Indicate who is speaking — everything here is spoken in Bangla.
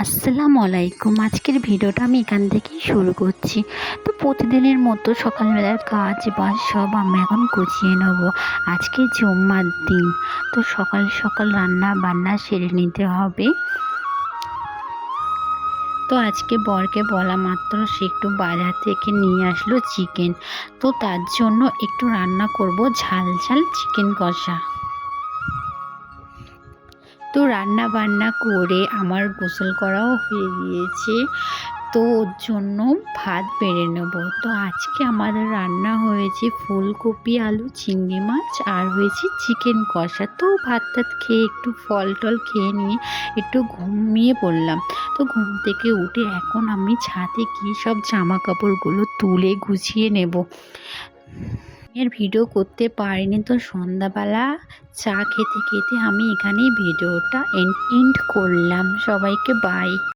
Speaker 1: আসসালামু আলাইকুম। আজকের ভিডিওটা আমি এখান থেকেই শুরু করছি। তো প্রতিদিনের মতো সকালবেলার কাজ বাজ সব আমি এখন গুছিয়ে নেব। আজকে জুম্মার দিন, তো সকাল সকাল রান্না বান্না সেরে নিতে হবে। তো আজকে বরকে বলা মাত্র সে একটু বাজার থেকে নিয়ে আসলো চিকেন। তো তার জন্য একটু রান্না করব ঝাল ঝাল চিকেন কষা। তো রান্না বান্না করে আমার গোসল করাও হয়ে গিয়েছে। তো ওর জন্য ভাত বেড়ে নেব। তো আজকে আমাদের রান্না হয়েছে ফুলকপি আলু চিংড়ি মাছ আর হয়েছে চিকেন কষা। তো ভাত টাত খেয়ে একটু ফল টল খেয়ে নিয়ে একটু ঘুমিয়ে পড়লাম। তো ঘুম থেকে উঠে এখন আমি ছাদে গিয়ে সব জামা কাপড়গুলো তুলে গুছিয়ে নেব। এর ভিডিও করতে পারিনি, তো সন্ধ্যাবেলা চা খেতে খেতে আমি এখানেই ভিডিওটা এন্ড করলাম। সবাইকে বাই।